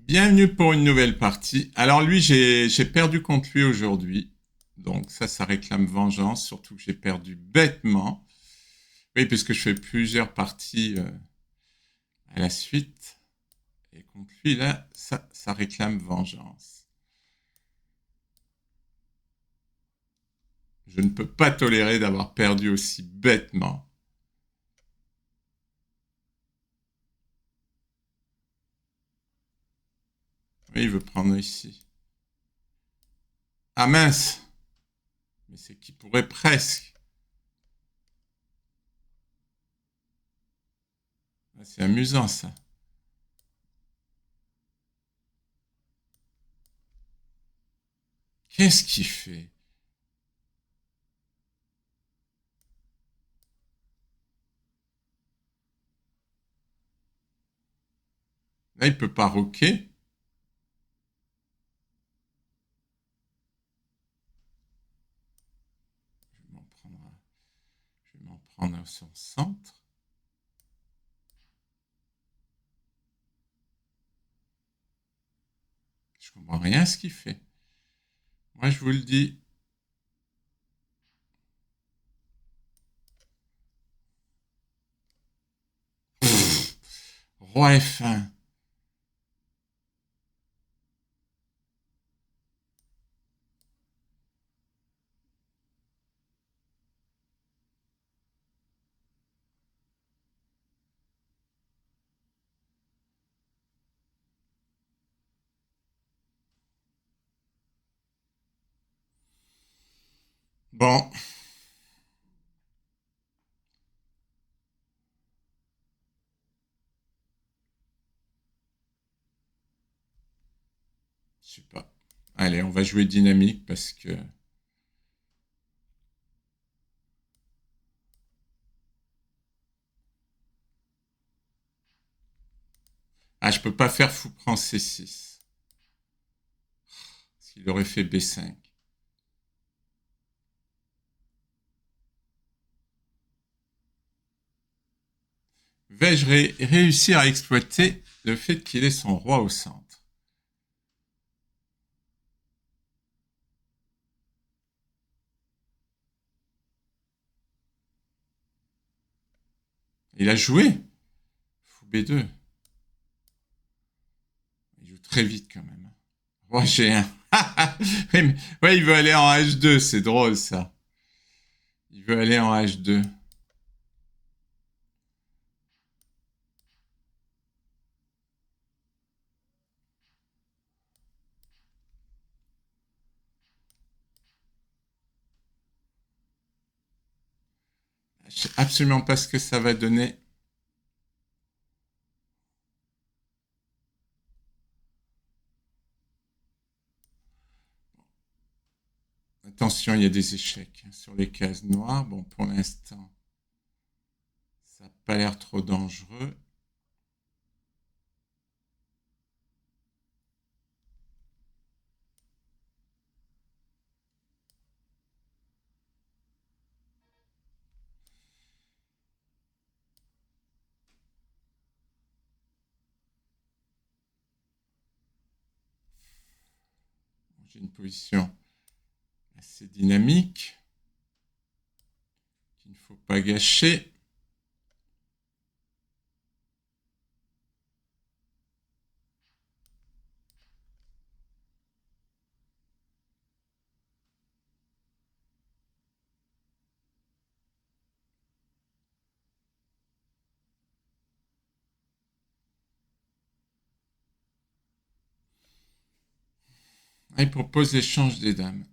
Bienvenue pour une nouvelle partie. Alors lui, j'ai perdu contre lui aujourd'hui. Donc ça réclame vengeance, surtout que j'ai perdu bêtement. Oui, puisque je fais plusieurs parties à la suite. Et contre lui, là, ça réclame vengeance. Je ne peux pas tolérer d'avoir perdu aussi bêtement. Oui, il veut prendre ici. Ah mince. Mais c'est qui pourrait presque. C'est amusant ça. Qu'est-ce qu'il fait? Là, il peut pas roquer. Je vais m'en prendre, je vais m'en prendre à son centre. Je comprends rien à ce qu'il fait. Moi, je vous le dis. Pff, Roi F1. Bon, je sais pas. Allez, on va jouer dynamique parce que... Ah, je peux pas faire fou prend C6. Parce qu'il aurait fait B5. Vais-je réussir à exploiter le fait qu'il ait son roi au centre? Il a joué. Fou B2. Il joue très vite quand même. Roi G1. Oui, mais- ouais, il veut aller en H2, c'est drôle ça. Il veut aller en H2. Je sais absolument pas ce que ça va donner. Attention, il y a des échecs sur les cases noires. Bon, pour l'instant, ça n'a pas l'air trop dangereux. J'ai une position assez dynamique qu'il ne faut pas gâcher. Ah, il propose l'échange des dames.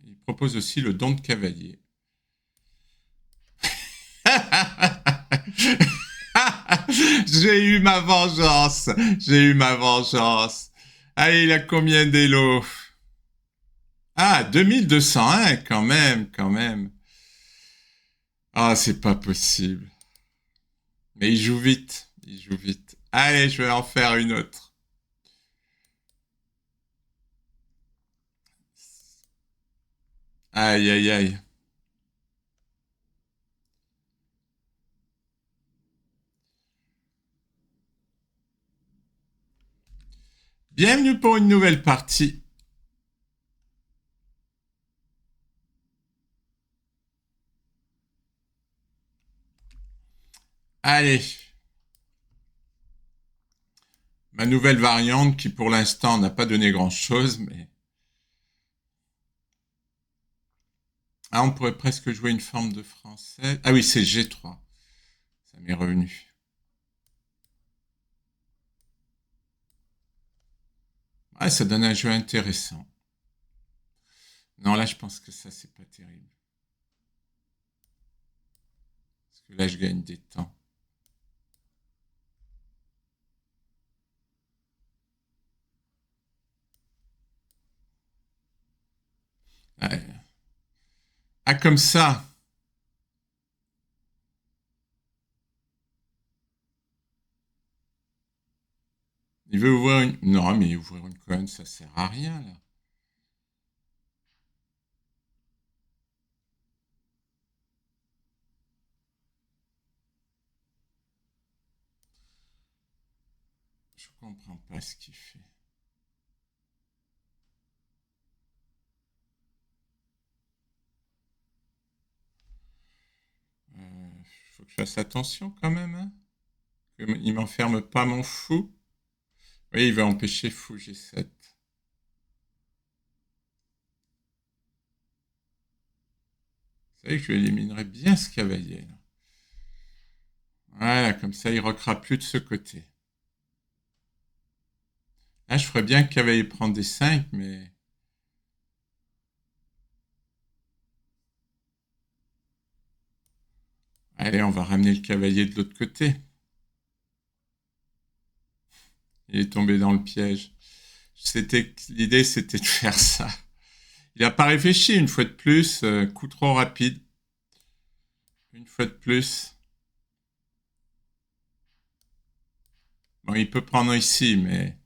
Il propose aussi le don de cavalier. J'ai eu ma vengeance. J'ai eu ma vengeance. Allez, il a combien d'élos? Ah, 2201 quand même, quand même. Ah, c'est pas possible. Mais il joue vite. Il joue vite. Allez, je vais en faire une autre. Aïe, aïe, aïe. Bienvenue pour une nouvelle partie. Allez, ma nouvelle variante qui pour l'instant n'a pas donné grand-chose, mais... Ah, on pourrait presque jouer une forme de français. Ah oui, c'est G3. Ça m'est revenu. Ah, ça donne un jeu intéressant. Non, là, je pense que ça, c'est pas terrible. Parce que là, je gagne des temps. Ouais. Ah, comme ça. Il veut ouvrir une... Non, mais ouvrir une colonne, ça sert à rien, là. Je comprends pas ce qu'il fait. Faut que je fasse attention quand même, hein. Il m'enferme pas mon fou. Oui, il va empêcher fou G7. Vous savez que je éliminerai bien ce cavalier, là. Voilà, comme ça, il roquera plus de ce côté. Là, je ferais bien que cavalier prendre des 5, mais... Allez, on va ramener le cavalier de l'autre côté. Il est tombé dans le piège. L'idée, c'était de faire ça. Il n'a pas réfléchi une fois de plus. Coup trop rapide. Une fois de plus. Bon, il peut prendre ici, mais...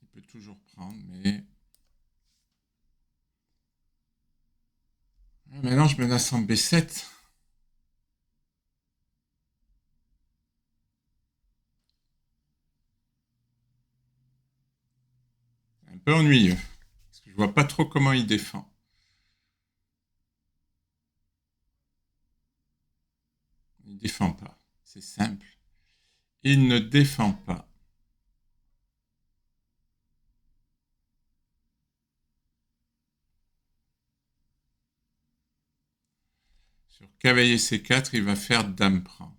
Il peut toujours prendre, mais... Maintenant, je menace en B7. Un peu ennuyeux. Parce que je vois pas trop comment il défend. Il défend pas. C'est simple. Il ne défend pas. Sur cavalier C4, il va faire dame prend.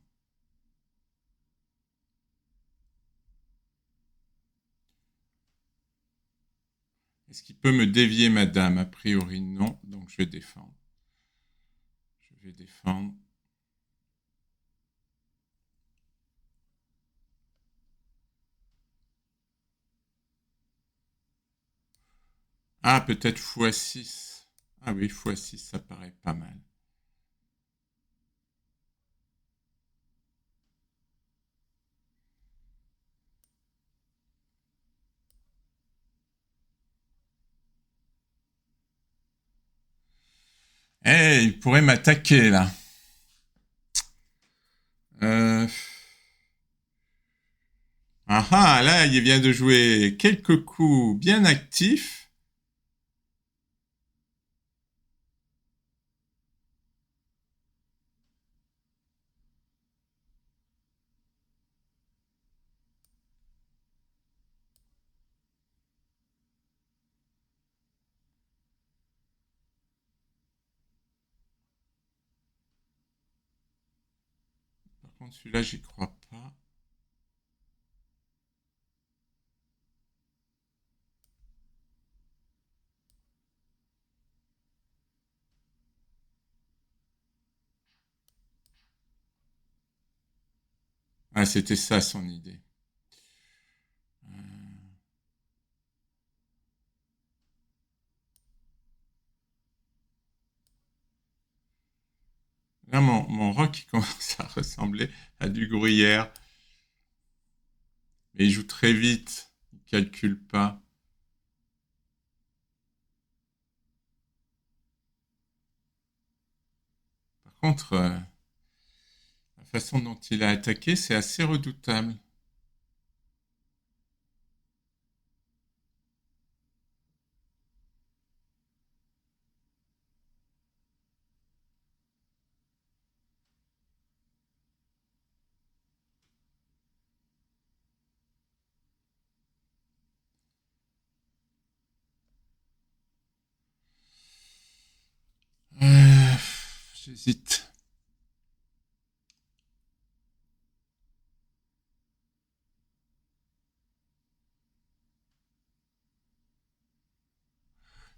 Est-ce qu'il peut me dévier ma dame? A priori, non. Donc, je vais défendre. Je vais défendre. Ah, peut-être x6. Ah oui, x6, ça paraît pas mal. Eh, il pourrait m'attaquer là. Euh... Ah ah, là, il vient de jouer quelques coups bien actifs. Par contre, celui-là, j'y crois pas. Ah, c'était ça son idée. Là, mon rock, il commence à ressembler à du gruyère. Mais il joue très vite. Il calcule pas. contre, la façon dont il a attaqué, c'est assez redoutable. Euh, J'hésite.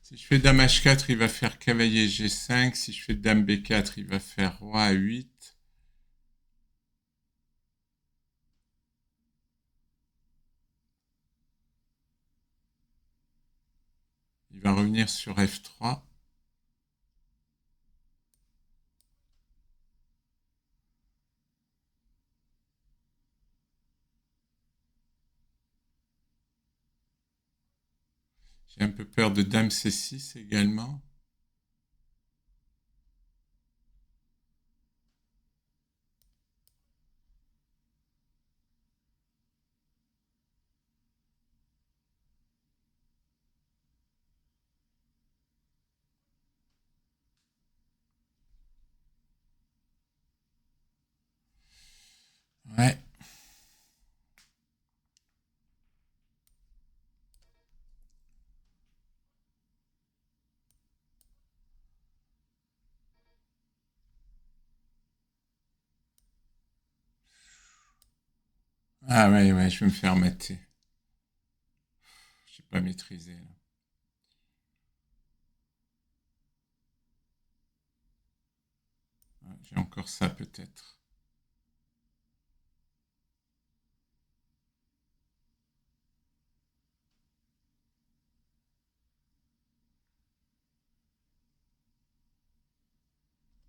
Si je fais dame H4, il va faire cavalier G5. Si je fais dame B4, il va faire roi A8. Il va revenir sur F3. J'ai un peu peur de dame C6 également. Ouais. Ah ouais, ouais, je vais me faire mater. Je n'ai pas maîtrisé là. Ouais, j'ai encore ça peut-être.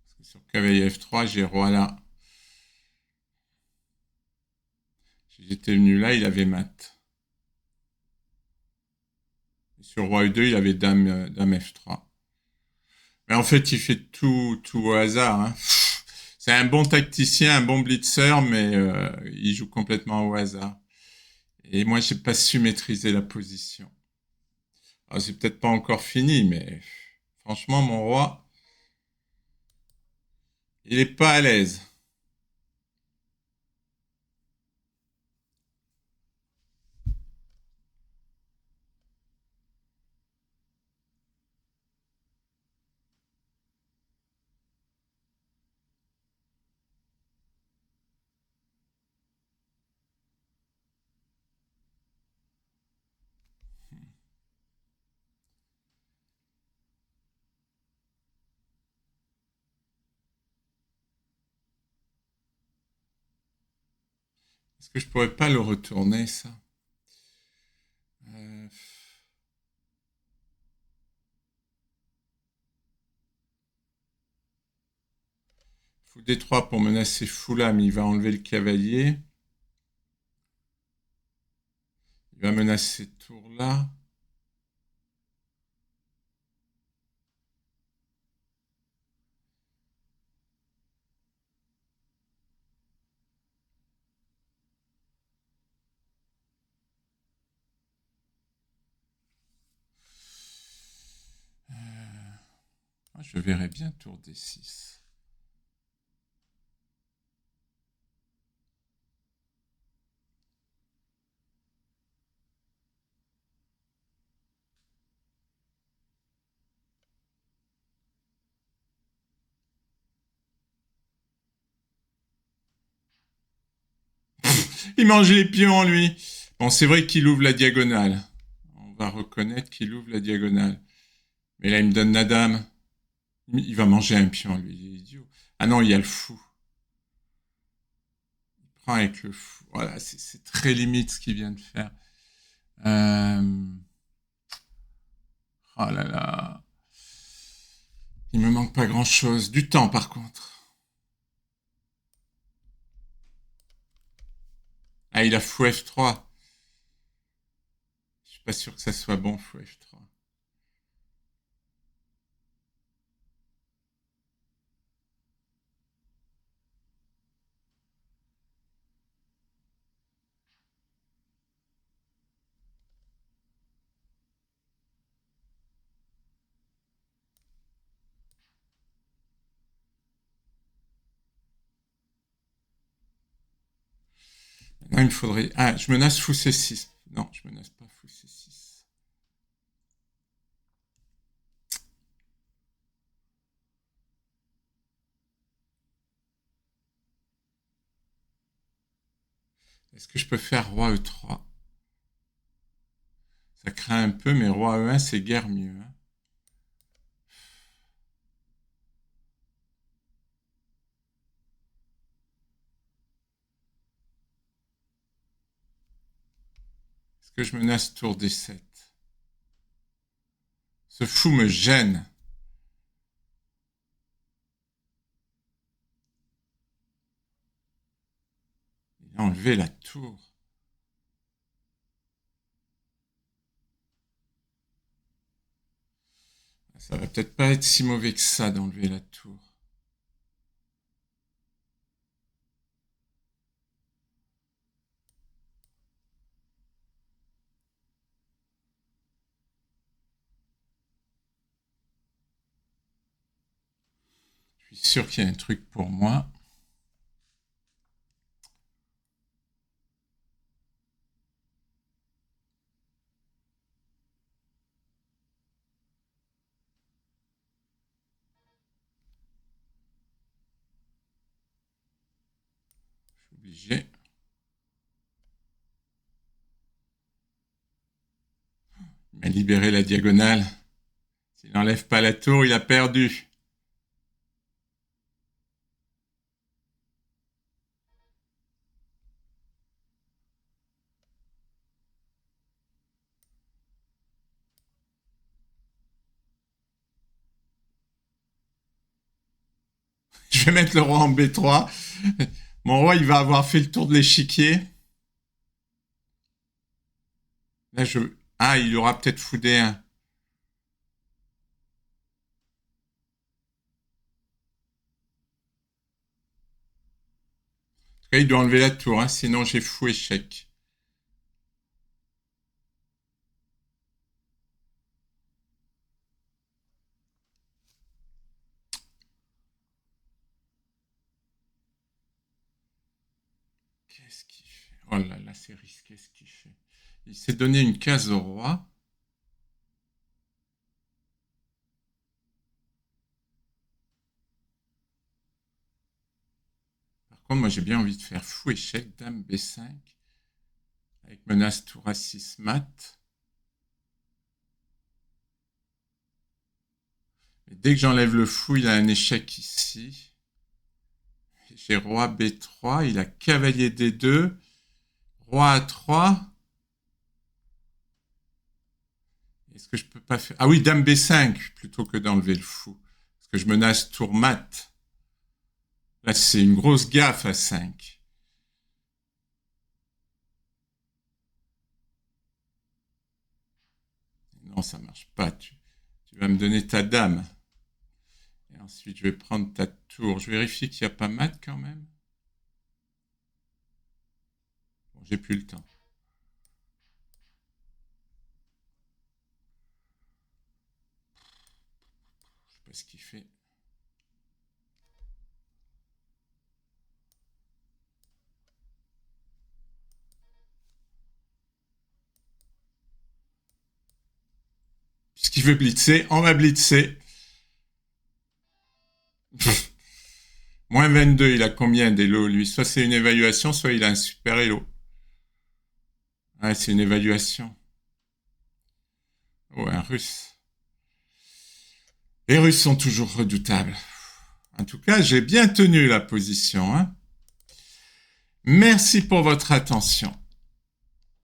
Parce que sur cavalier F3, j'ai roi là. Si j'étais venu là, il avait mat. Et sur roi E2, il avait dame F3. Mais en fait, il fait tout au hasard. Hein. C'est un bon tacticien, un bon blitzer, mais il joue complètement au hasard. Et moi, j'ai pas su maîtriser la position. Alors, c'est peut-être pas encore fini, mais franchement, mon roi, il est pas à l'aise. Est-ce que je pourrais pas le retourner, ça? euh, Fou D3 pour menacer Foula, mais il va enlever le cavalier. Il va menacer tour là. Je verrais bien tour D6. Il mange les pions, lui. Bon, c'est vrai qu'il ouvre la diagonale. On va reconnaître qu'il ouvre la diagonale. Mais là, il me donne la dame. Il va manger un pion, lui. Il est idiot. Ah non, il y a le fou. Il prend avec le fou. Voilà, c'est très limite ce qu'il vient de faire. Euh... Oh là là. Il me manque pas grand-chose. Du temps, par contre. Ah, il a fou F3. Je suis pas sûr que ça soit bon, fou F3. Non, il me faudrait... Ah, je menace fou C6. Non, je menace pas fou C6. Est-ce que je peux faire roi E3? Ça craint un peu, mais roi E1, c'est guère mieux. Hein. Est-ce que je menace tour D7? Ce fou me gêne. Il a enlevé la tour. Ça va peut-être pas être si mauvais que ça d'enlever la tour. Je suis sûr qu'il y a un truc pour moi. Je suis obligé. Il m'a libéré la diagonale. S'il n'enlève pas la tour, il a perdu. Je vais mettre le roi en B3. Mon roi, il va avoir fait le tour de l'échiquier. Là, je... Ah, il aura peut-être fou D1. En tout cas, il doit enlever la tour, hein, sinon j'ai fou échec. Qu'est-ce qu'il fait? Oh là là, c'est risqué ce qu'il fait. Il s'est donné une case au roi. Par contre, moi, j'ai bien envie de faire fou échec, dame B5, avec menace tour A6 mat. Et dès que j'enlève le fou, il a un échec ici. J'ai roi B3, il a cavalier D2, roi A3. Est-ce que je peux pas faire... Ah oui, dame B5, plutôt que d'enlever le fou. Parce que je menace tour mat. Là, c'est une grosse gaffe à 5. Non, ça marche pas. Tu vas me donner ta dame. Et ensuite, je vais prendre ta tour. Je vérifie qu'il n'y a pas mat quand même. Bon, j'ai plus le temps. Je sais pas ce qu'il fait. Puisqu'il veut blitzer, on va blitzer. Moins 22, il a combien d'élo, lui? Soit c'est une évaluation, soit il a un super élo. Ouais, c'est une évaluation. Ouais, un russe. Les Russes sont toujours redoutables. En tout cas, j'ai bien tenu la position. Hein. Merci pour votre attention.